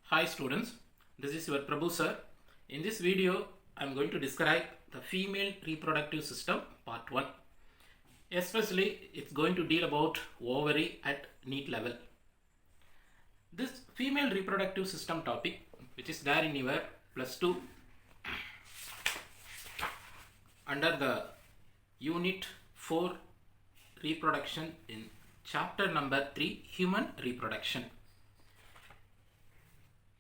Hi students, this is your Prabhu sir. In this video, I am going to describe the female reproductive system part 1. Especially, it's going to deal about ovary at NEET level. This female reproductive system topic, which is there in your plus 2 under the unit 4 reproduction in chapter number 3 human reproduction.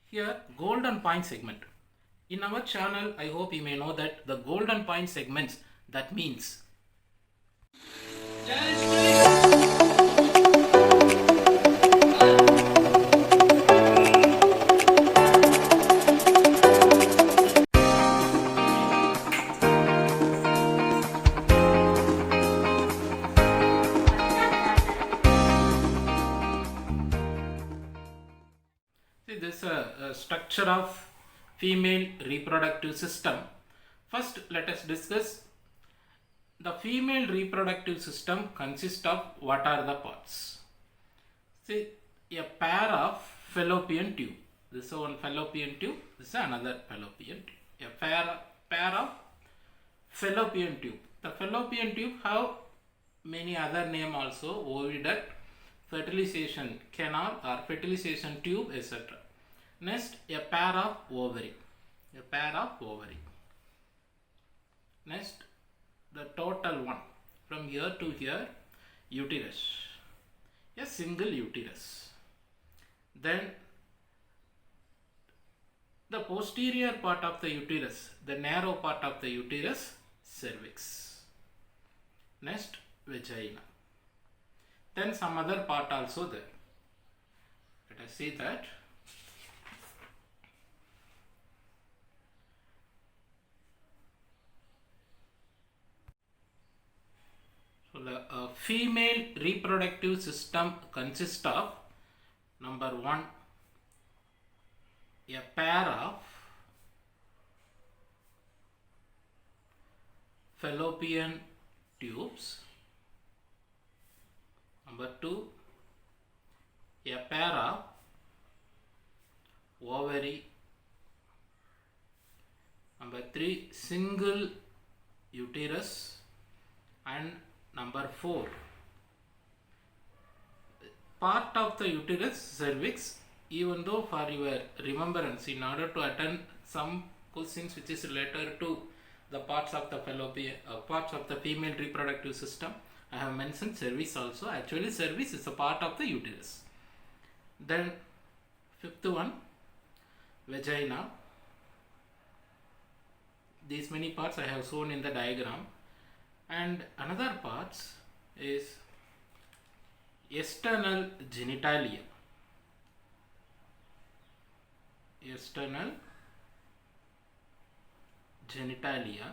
Here golden point segment. In our channel, I hope you may know that the golden point segments, that means see this structure of female reproductive system. First, let us discuss the female reproductive system consists of what are the parts. See, a pair of fallopian tube. This is one fallopian tube. This is another fallopian tube. A pair of fallopian tube. The fallopian tube have many other name also: oviduct, fertilization canal or fertilization tube, etc. Next, a pair of ovary. A pair of ovary. Next, the total one from here to here, uterus. A single uterus. Then the posterior part of the uterus, the narrow part of the uterus, cervix. Next, vagina. Then some other part also there. Let us see that. So the female reproductive system consists of number 1, a pair of fallopian tubes. Number 2, a pair of ovary. Number 3, single uterus. And number 4, part of the uterus, cervix. Even though for your remembrance, in order to attend some questions which is related to the parts of the fallopian, parts of the female reproductive system, I have mentioned cervix also. Actually, cervix is a part of the uterus. Then, fifth one, vagina. These many parts I have shown in the diagram. And another parts is external genitalia. External genitalia.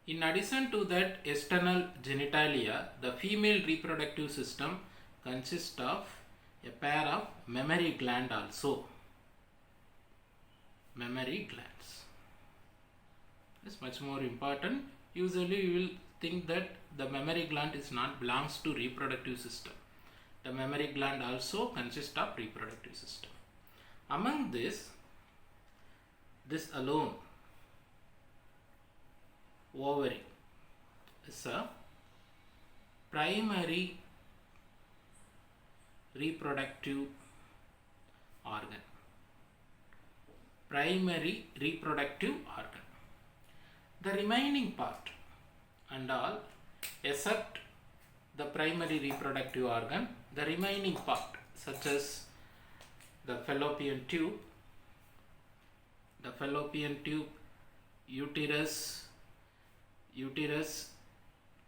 In addition to that external genitalia, the female reproductive system consists of a pair of mammary gland also. Mammary glands. It's much more important. Usually you will think that the mammary gland is not belongs to reproductive system. The mammary gland also consists of reproductive system. Among this alone, ovary is a primary reproductive organ. Primary reproductive organ. The remaining part and all, except the primary reproductive organ, the remaining part such as the fallopian tube, uterus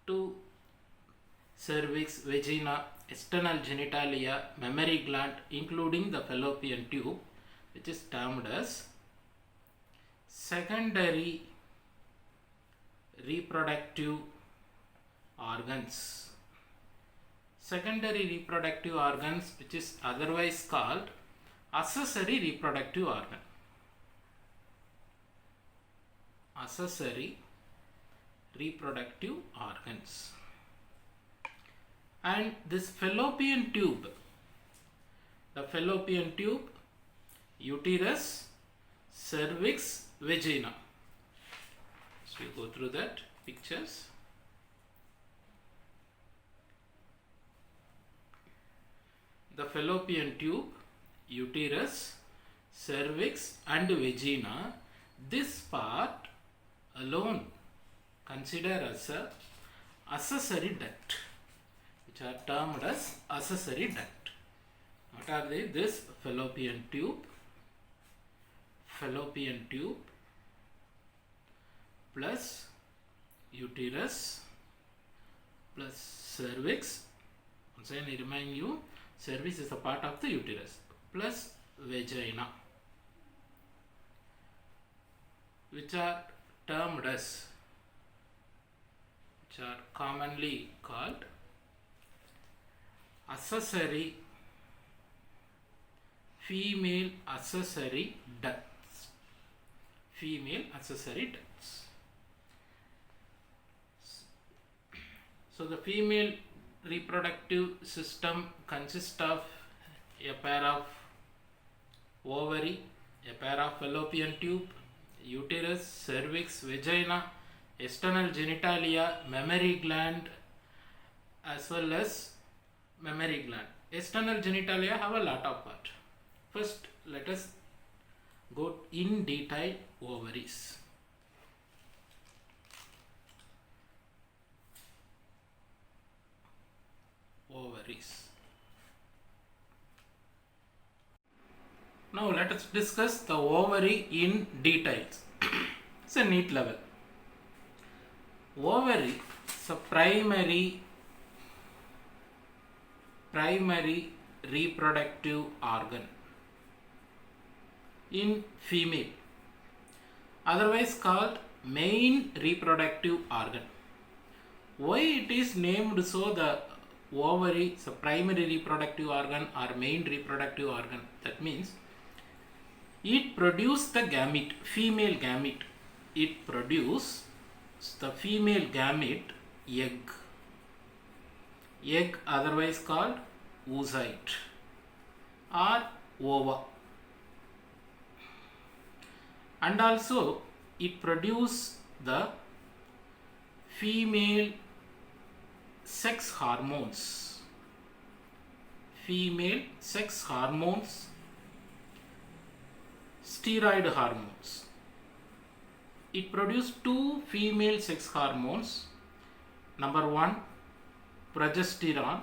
to cervix, vagina, external genitalia, mammary gland, including the fallopian tube, which is termed as secondary reproductive organs. Secondary reproductive organs, which is otherwise called accessory reproductive organ. Accessory reproductive organs. And this fallopian tube, the fallopian tube uterus, cervix, vagina. So we go through that pictures. The fallopian tube, uterus, cervix and vagina, this part alone consider as a accessory duct, which are termed as accessory duct. What are they? This fallopian tube plus uterus plus cervix. Once again I remind you, cervix is a part of the uterus, plus vagina, which are termed as, which are commonly called accessory, female accessory ducts. Female accessory ducts. So the female reproductive system consists of a pair of ovary, a pair of fallopian tube, uterus, cervix, vagina, external genitalia, mammary gland, as well as mammary gland. External genitalia have a lot of part. First, let us go in detail ovaries. Now let us discuss the ovary in details. It's a neat level. Ovary is a primary reproductive organ in female, otherwise called main reproductive organ. Why it is named so? The ovary is a primary reproductive organ or main reproductive organ. That means it produces the gamete, female gamete. It produces the female gamete, egg otherwise called oocyte or ova, and also it produces the female sex hormones, steroid hormones. It produces two female sex hormones. Number one, progesterone,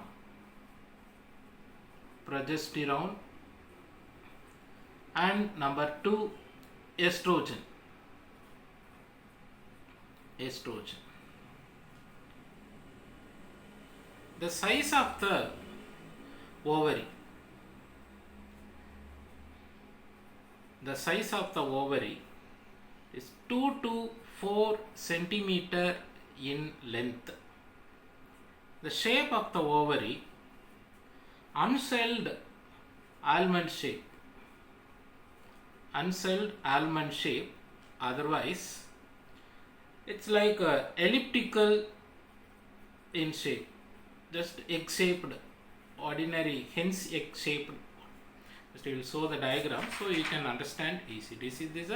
and number two, estrogen. The size of the ovary. Is 2 to 4 centimeter in length. The shape of the ovary, uncelled almond shape, otherwise it's like elliptical in shape, just egg shaped, ordinary hence egg shaped. Just we will show the diagram so you can understand easy. This is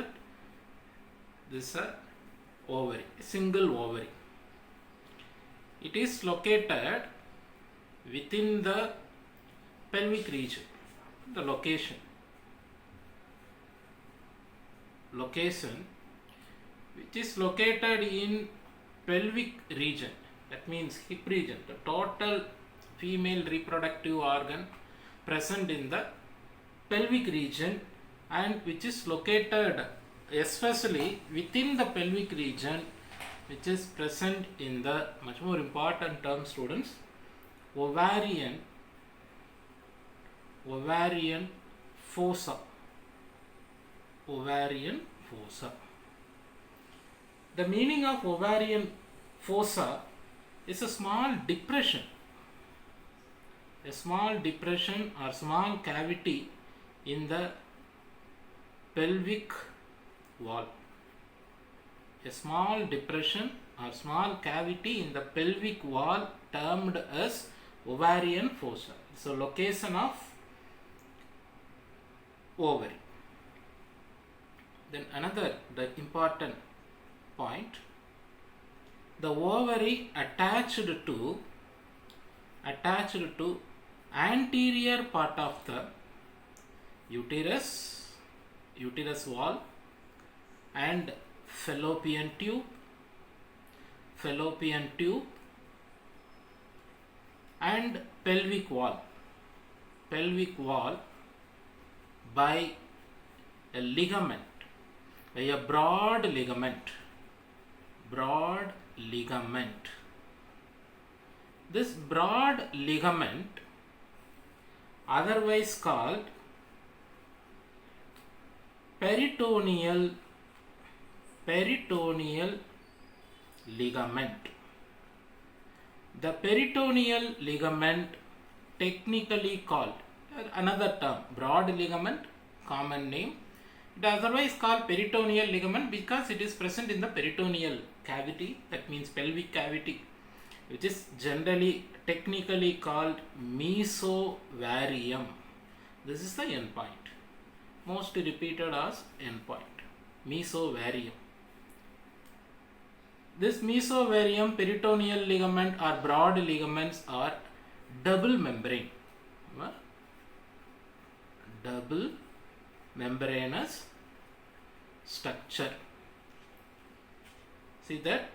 a ovary, single ovary. It is located within the pelvic region. The location which is located in pelvic region, that means hip region, the total female reproductive organ present in the pelvic region, and which is located especially within the pelvic region, which is present in the much more important term, students, ovarian fossa. The meaning of ovarian fossa is a small depression or small cavity in the pelvic wall. A small depression or small cavity in the pelvic wall termed as ovarian fossa. So location of ovary. Then another the important point, the ovary attached to anterior part of the uterus wall and fallopian tube and pelvic wall by a ligament, by a broad ligament. This broad ligament, otherwise called peritoneal ligament. The peritoneal ligament, technically called, another term, broad ligament, common name. It is otherwise called peritoneal ligament because it is present in the peritoneal cavity, that means pelvic cavity, which is generally technically called mesovarium. This is the end point, most repeated as end point, mesovarium. This mesovarium, peritoneal ligament or broad ligaments are double membrane, double membranous structure. See that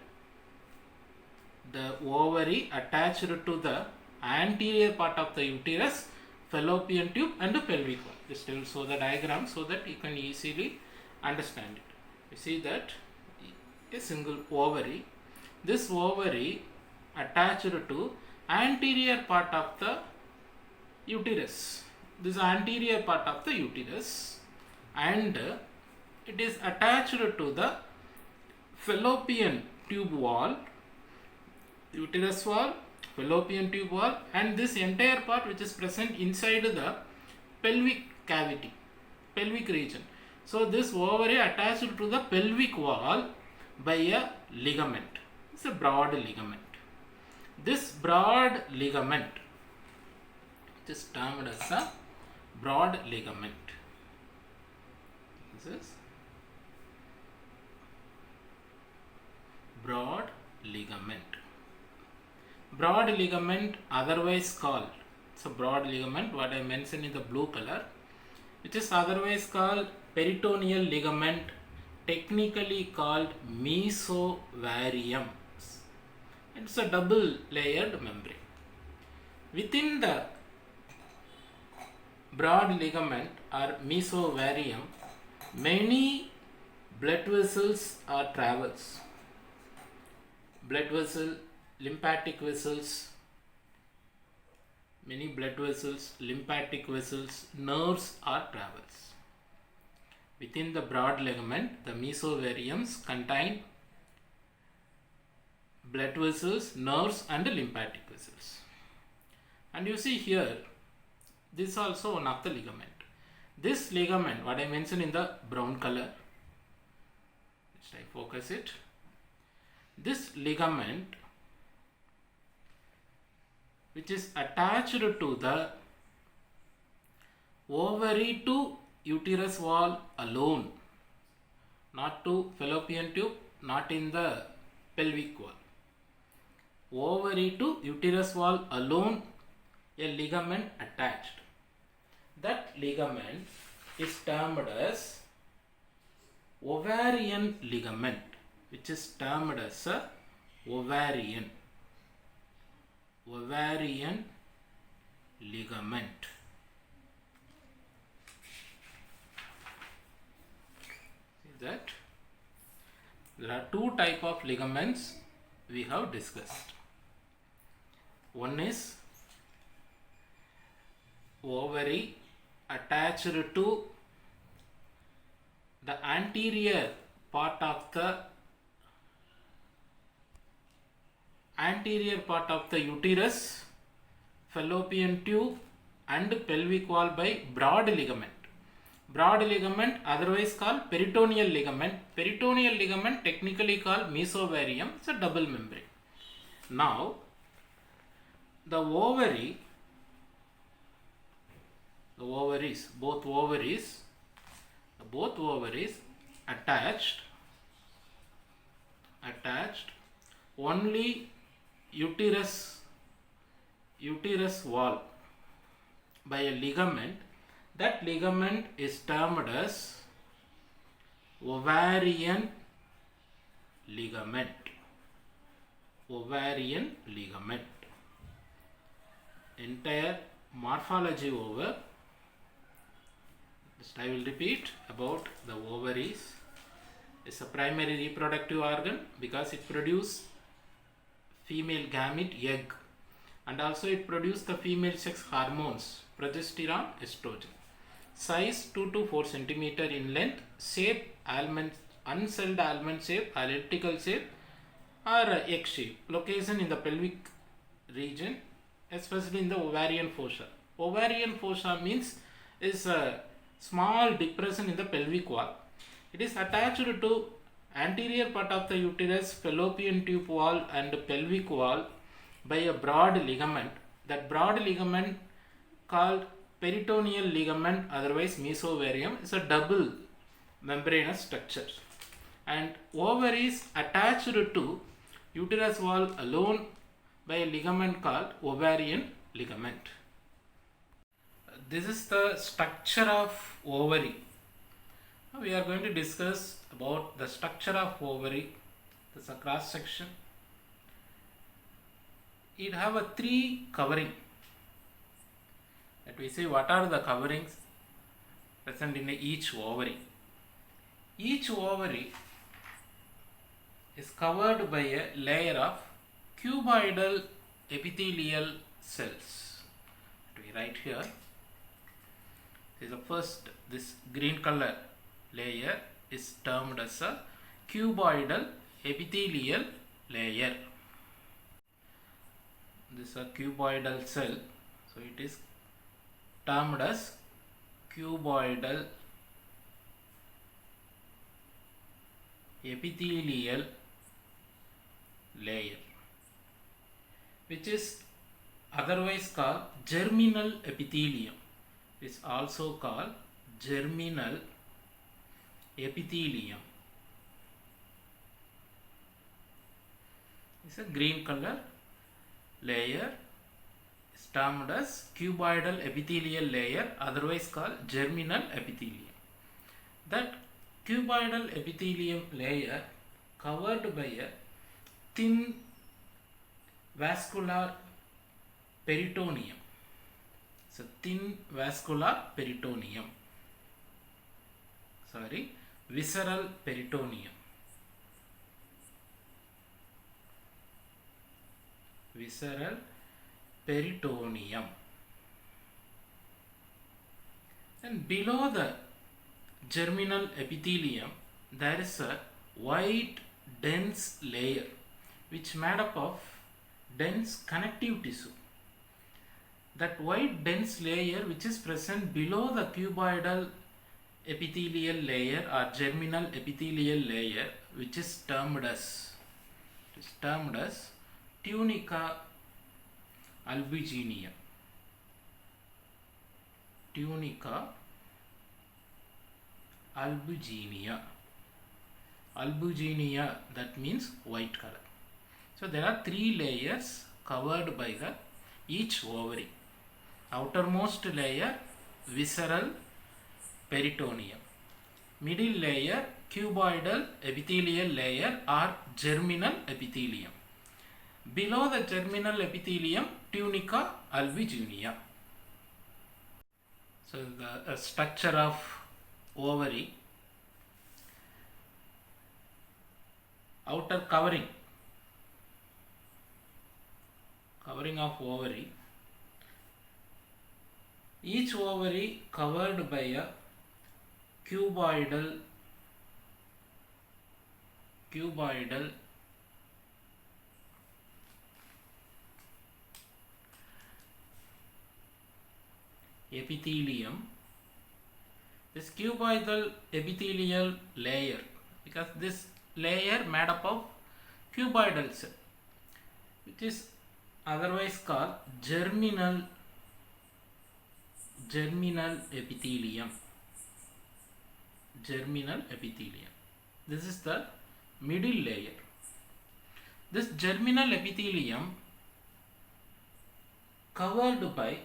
the ovary attached to the anterior part of the uterus, fallopian tube and the pelvic wall. Just will show the diagram so that you can easily understand it. You see that a single ovary. This ovary attached to anterior part of the uterus. This anterior part of the uterus, and it is attached to the fallopian tube wall, uterus wall, fallopian tube wall, and this entire part which is present inside the pelvic cavity, pelvic region. So this ovary attached to the pelvic wall by a ligament. It's a broad ligament. This broad ligament, which is termed as a broad ligament. This is broad ligament. Broad ligament, otherwise called, it's a broad ligament, what I mentioned in the blue color, which is otherwise called peritoneal ligament, technically called mesovarium. It's a double layered membrane. Within the broad ligament or mesovarium, many blood vessels are travels. Blood vessel, lymphatic vessels, many blood vessels, lymphatic vessels, nerves are travels. Within the broad ligament, the mesovariums contain blood vessels, nerves and lymphatic vessels. And you see here, this is also one of the ligament. This ligament, what I mentioned in the brown color, let's try focus it. This ligament, which is attached to the ovary to uterus wall alone, not to fallopian tube, not in the pelvic wall. Ovary to uterus wall alone, a ligament attached. That ligament is termed as ovarian ligament, which is termed as a ovarian ligament. See that? There are two types of ligaments we have discussed. One is ovary attached to the anterior part of the uterus, fallopian tube and pelvic wall by broad ligament. Broad ligament, otherwise called peritoneal ligament. Peritoneal ligament, technically called mesovarium. It's a double membrane. Now, the ovaries, both ovaries attached only uterus wall by a ligament. That ligament is termed as ovarian ligament. Entire morphology over. Just I will repeat about the ovaries. It's a primary reproductive organ because it produces female gamete, egg, and also it produces the female sex hormones, progesterone, estrogen. Size 2 to 4 centimeter in length. Shape almond, uncelled almond shape, elliptical shape, or egg shape. Location in the pelvic region, especially in the ovarian fossa. Ovarian fossa means is a small depression in the pelvic wall. It is attached to anterior part of the uterus, fallopian tube wall and pelvic wall by a broad ligament. That broad ligament called peritoneal ligament, otherwise mesovarium, is a double membranous structure. And ovaries attached to uterus wall alone by a ligament called ovarian ligament. This is the structure of ovary. Now we are going to discuss about the structure of ovary. This is a cross section. It have a 3 covering. Let we see what are the coverings present in each ovary. Each ovary is covered by a layer of cuboidal epithelial cells. Let me write here. This is the first, this green color layer is termed as a cuboidal epithelial layer. This is a cuboidal cell, so it is termed as cuboidal epithelial layer, which is otherwise called germinal epithelium. It is also called germinal epithelium. It's a green color layer, is termed as cuboidal epithelial layer, otherwise called germinal epithelium. That cuboidal epithelium layer covered by a thin vascular peritoneum. It's a thin vascular peritoneum. Visceral peritoneum. Visceral peritoneum. And below the germinal epithelium there is a white dense layer which made up of dense connective tissue. That white dense layer which is present below the cuboidal epithelial layer or germinal epithelial layer, which is termed as tunica albuginea. Tunica albuginea. Albuginea, that means white color. So there are 3 layers covered by the each ovary. Outermost layer visceral peritoneum, middle layer cuboidal epithelial layer or germinal epithelium, below the germinal epithelium tunica albuginea. So the structure of ovary. Outer covering of ovary. Each ovary covered by a cuboidal epithelium. This cuboidal epithelial layer, because this layer made up of cuboidal cell, which is otherwise called germinal epithelium. Germinal epithelium. This is the middle layer. This germinal epithelium covered by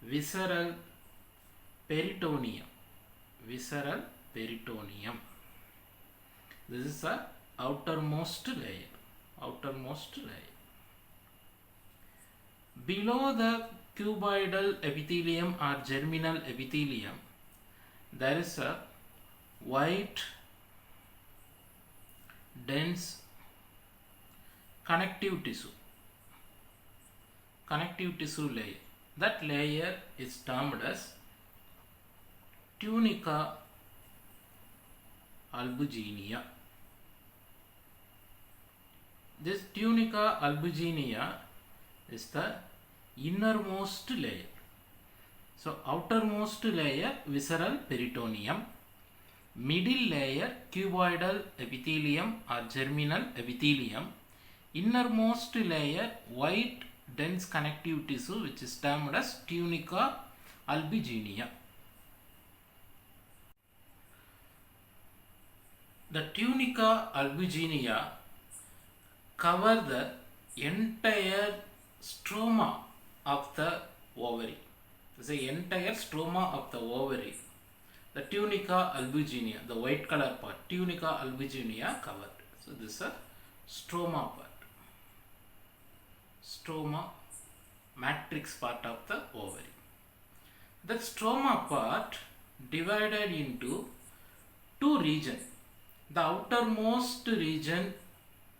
visceral peritoneum. Visceral peritoneum. This is the outermost layer. Outermost layer. Below the cuboidal epithelium or germinal epithelium, there is a white, dense connective tissue. Connective tissue layer. That layer is termed as tunica albuginea. This tunica albuginea is the innermost layer. So outermost layer visceral peritoneum, middle layer cuboidal epithelium or germinal epithelium, innermost layer white dense connective tissue which is termed as tunica albuginea. The tunica albuginea cover the entire stroma of the ovary. The entire stroma of the ovary. The tunica albuginea, the white color part, tunica albuginea covered. So this is a stroma part. Stroma, matrix part of the ovary. The stroma part divided into two regions. The outermost region,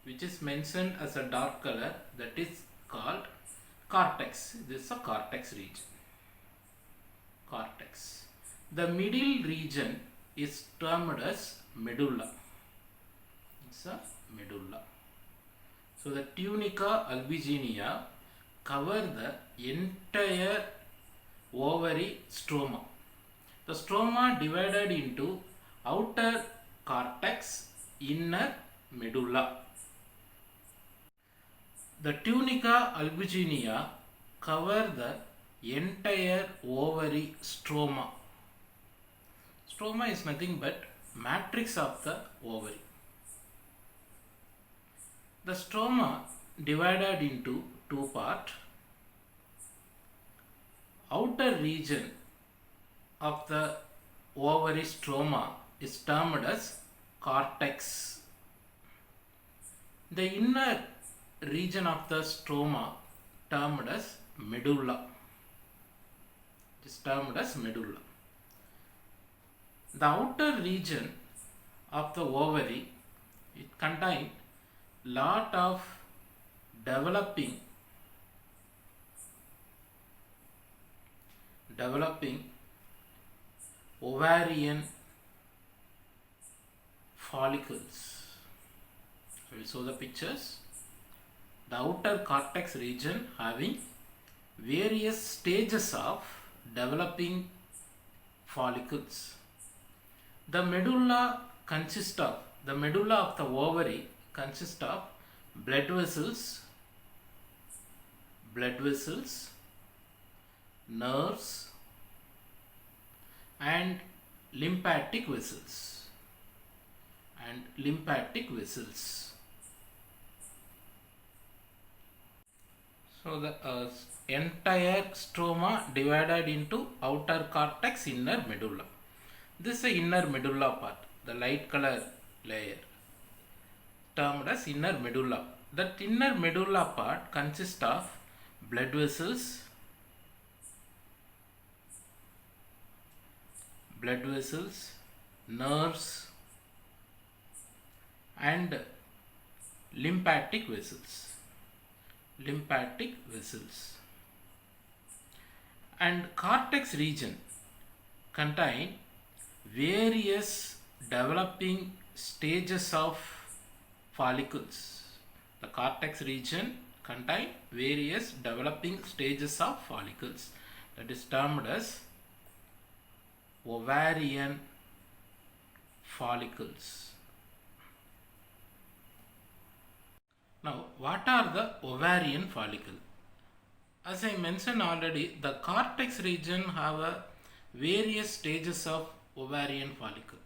which is mentioned as a dark color, that is called cortex. This is a cortex region. Cortex. The middle region is termed as medulla. It's a medulla. So the tunica albuginea cover the entire ovary stroma. The stroma divided into outer cortex, inner medulla. The tunica albuginea cover the entire ovary stroma. Stroma is nothing but matrix of the ovary. The stroma divided into two parts. Outer region of the ovary stroma is termed as cortex. The inner region of the stroma termed as medulla. It is termed as medulla. The outer region of the ovary, it contains lot of developing ovarian follicles. So we saw the pictures. The outer cortex region having various stages of developing follicles. The medulla of the ovary consists of blood vessels, nerves and lymphatic vessels. So the entire stroma divided into outer cortex, inner medulla. This is the inner medulla part, the light color layer, termed as inner medulla. That inner medulla part consists of blood vessels, nerves and lymphatic vessels. And cortex region contain various developing stages of follicles. The cortex region contain various developing stages of follicles. That is termed as ovarian follicles. Now, what are the ovarian follicle? As I mentioned already, the cortex region have a various stages of ovarian follicles.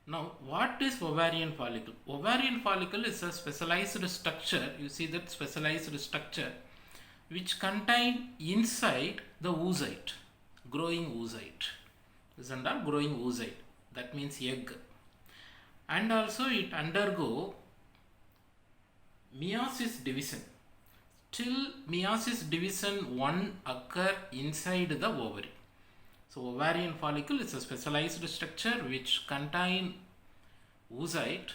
Now, what is ovarian follicle? Ovarian follicle is a specialized structure. You see that specialized structure which contain inside the oocyte, growing oocyte. This is under growing oocyte. That means egg. And also it undergo meiosis division. Till meiosis division 1 occur inside the ovary. So ovarian follicle is a specialized structure which contain oocyte,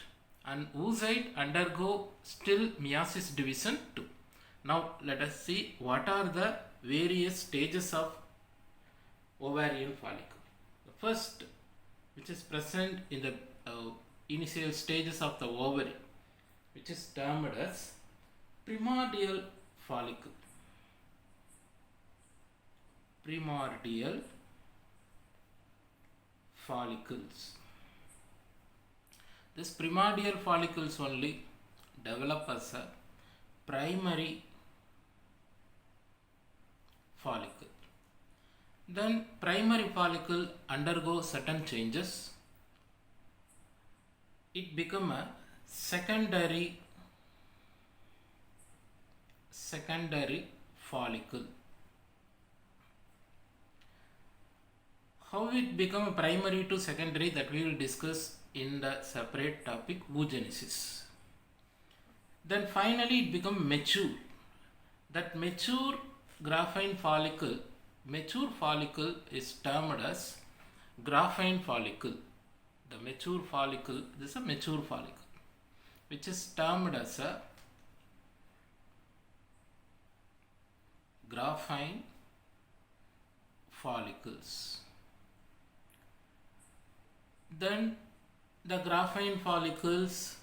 and oocyte undergo still meiosis division 2. Now let us see what are the various stages of ovarian follicle. The first, which is present in the initial stages of the ovary, which is termed as primordial follicle. Primordial follicles. This primordial follicles only develop as a primary follicle. Then primary follicle undergo certain changes. It become a secondary follicle. How it become a primary to secondary, that we will discuss in the separate topic, oogenesis. Then finally it become mature. That mature graphene follicle is termed as graphene follicle. The mature follicle, this is a mature follicle, which is termed as a graphene follicles. Then the graphene follicles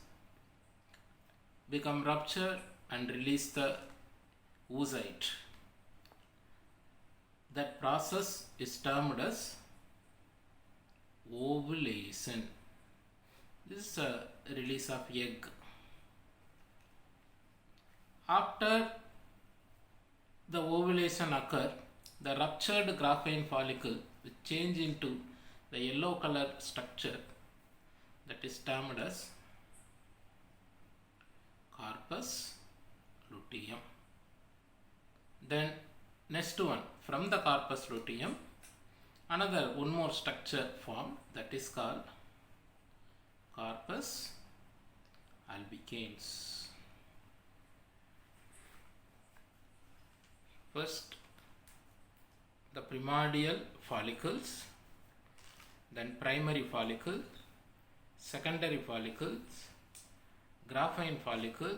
become ruptured and release the oocyte. That process is termed as ovulation. This is a release of egg. After the ovulation occur, the ruptured graphene follicle will change into the yellow color structure, that is termed as corpus luteum. Then next one, from the corpus luteum, another one more structure formed, that is called corpus albicans. First, the primordial follicles, then primary follicle, secondary follicles, graphene follicle.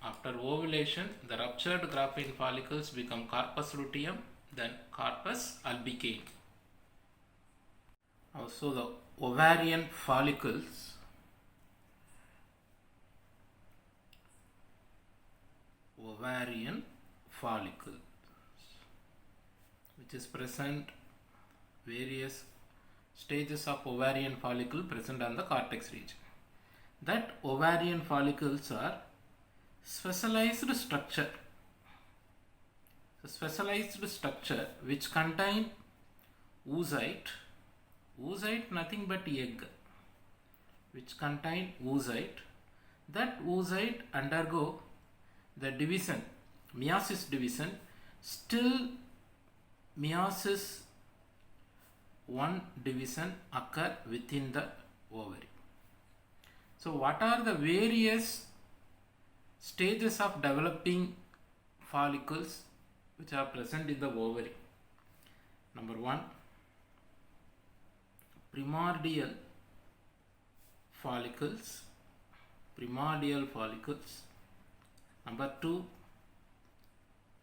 After ovulation, the ruptured graphene follicles become corpus luteum, then corpus albicans. Also the ovarian follicles, which is present various stages of ovarian follicle present on the cortex region. That ovarian follicles are specialized structure. The specialized structure which contain oocyte, nothing but egg, which contain oocyte. That oocyte undergo the division, meiosis division, still meiosis 1 division occur within the ovary. So what are the various stages of developing follicles which are present in the ovary? Number 1, primordial follicles. Number 2,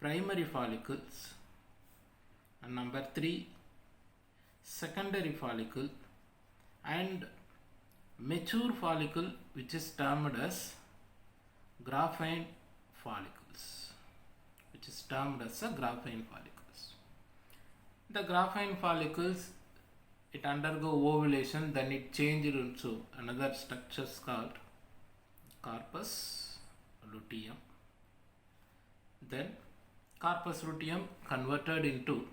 primary follicles. And number 3, secondary follicle. And mature follicle, which is termed as graphene follicles, The graphene follicles, it undergo ovulation, then it changed into another structure called corpus luteum. Then corpus luteum converted into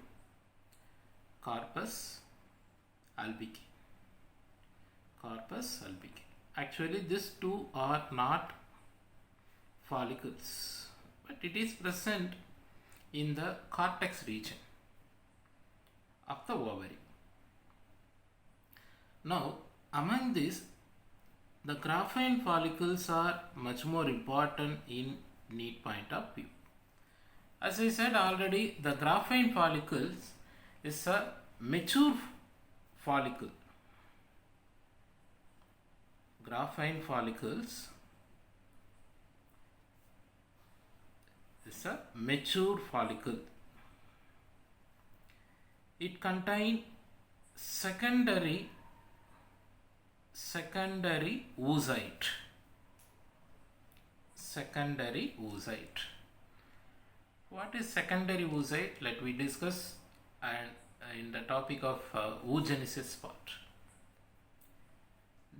corpus albicans. Corpus albicans. Actually, these two are not follicles, but it is present in the cortex region of the ovary. Now, among these, the graphene follicles are much more important in need point of view. As I said already, the graphene follicles is a mature follicle. Graphene follicles is a mature follicle. It contains secondary oocyte. Secondary oocyte. What is secondary oocyte? Let me discuss and in the topic of oogenesis part.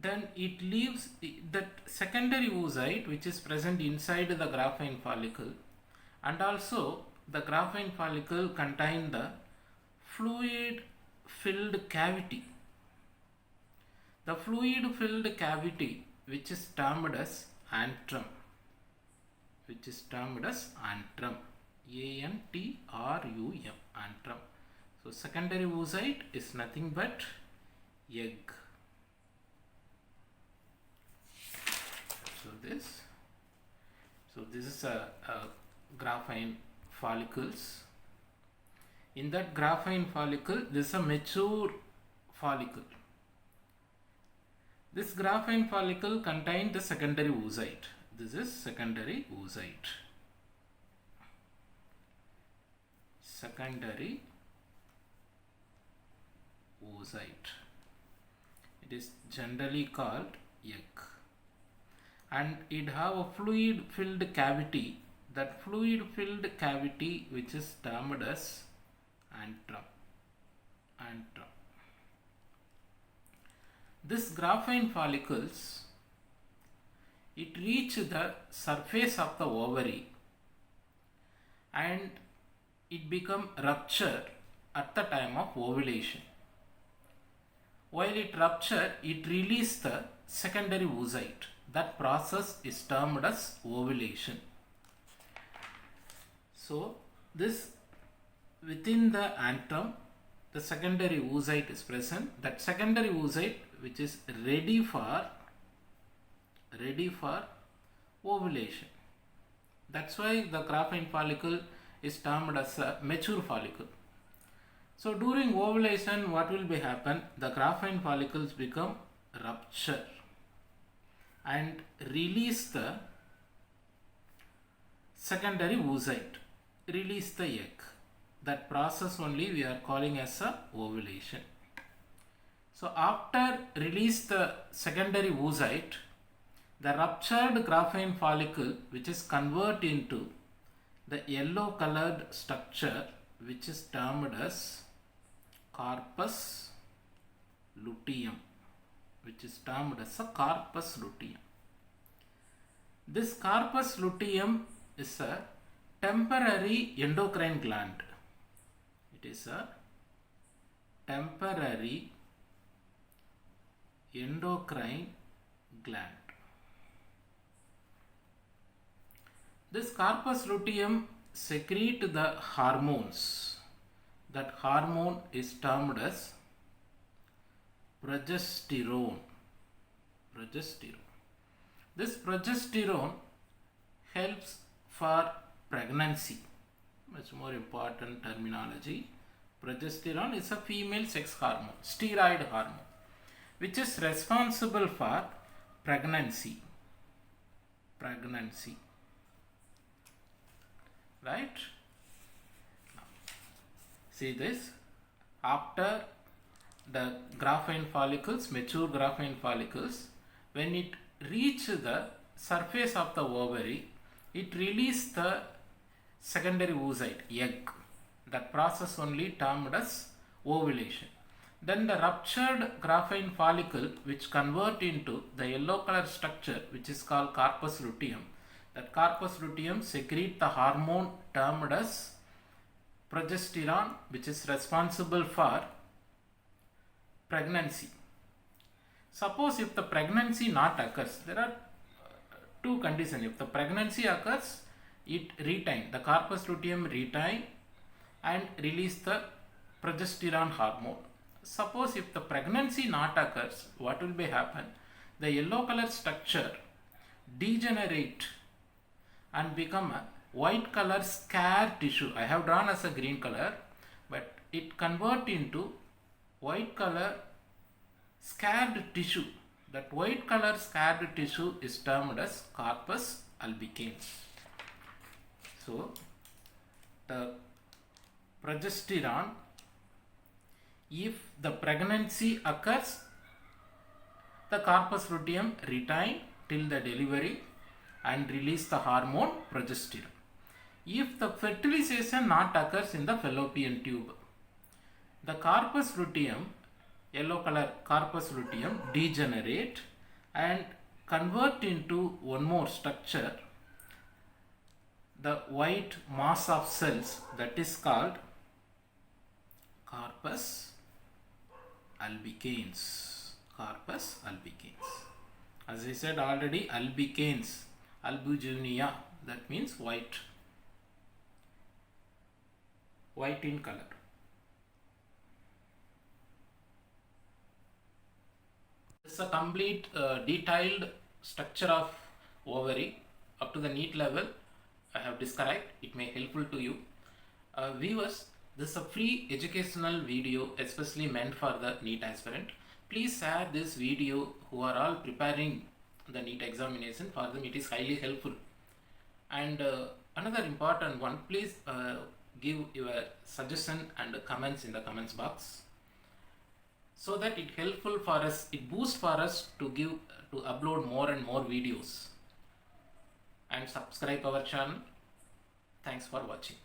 Then it leaves that secondary oocyte which is present inside the graphene follicle, and also the graphene follicle contain the fluid filled cavity. The fluid filled cavity which is termed as antrum. Antrum. A-N-T-R-U-M. Antrum. So secondary oocyte is nothing but egg. So this is a graphene follicles. In that graphene follicle, this is a mature follicle. This graphene follicle contains the secondary oocyte. This is secondary oocyte. Secondary oocyte. It is generally called egg. And it have a fluid filled cavity. That fluid filled cavity which is termed as antrum. This graphene follicles, it reach the surface of the ovary and it become ruptured at the time of ovulation. While it rupture, it release the secondary oocyte. That process is termed as ovulation. So this within the antrum, the secondary oocyte is present. That secondary oocyte which is ready for ovulation. That's why the graphene follicle is termed as a mature follicle. So during ovulation, what will be happen? The graphene follicles become rupture and release the secondary oocyte, release the egg. That process only we are calling as a ovulation. So after release the secondary oocyte, the ruptured graphene follicle which is convert into the yellow colored structure which is termed as corpus luteum. This corpus luteum is a temporary endocrine gland. It is a temporary endocrine gland. This corpus luteum secrete the hormones. That hormone is termed as progesterone. This progesterone helps for pregnancy. Much more important terminology. Progesterone is a female sex hormone, steroid hormone, which is responsible for pregnancy. Right? Now, see this. After the graphene follicles, mature graphene follicles, when it reach the surface of the ovary, it release the secondary oocyte, egg. That process only termed as ovulation. Then the ruptured graphene follicle which convert into the yellow color structure which is called corpus luteum. That corpus luteum secrete the hormone termed as progesterone which is responsible for pregnancy. Suppose if the pregnancy not occurs, there are two conditions. If the pregnancy occurs, it retain, the corpus luteum retain and release the progesterone hormone. Suppose if the pregnancy not occurs, what will be happen? The yellow color structure degenerate and become a white color scar tissue. I have drawn as a green color, but it convert into white color scarred tissue. That white color scarred tissue is termed as corpus albicans. So the progesterone, if the pregnancy occurs, the corpus luteum retain till the delivery and release the hormone progesterone. If the fertilization not occurs in the fallopian tube, the corpus luteum, yellow color corpus luteum, degenerate and convert into one more structure, the white mass of cells, that is called corpus albicans. Corpus albicans. As I said already, albicans, albuginia, that means white in color. This is a complete detailed structure of ovary up to the NEET level I have described. It may helpful to you. Viewers, this is a free educational video especially meant for the NEET aspirant. Please share this video who are all preparing the NEET examination. For them it is highly helpful. And another important one, please give your suggestion and comments in the comments box, so that it helpful for us, it boosts for us to upload more and more videos. And subscribe our channel. Thanks for watching.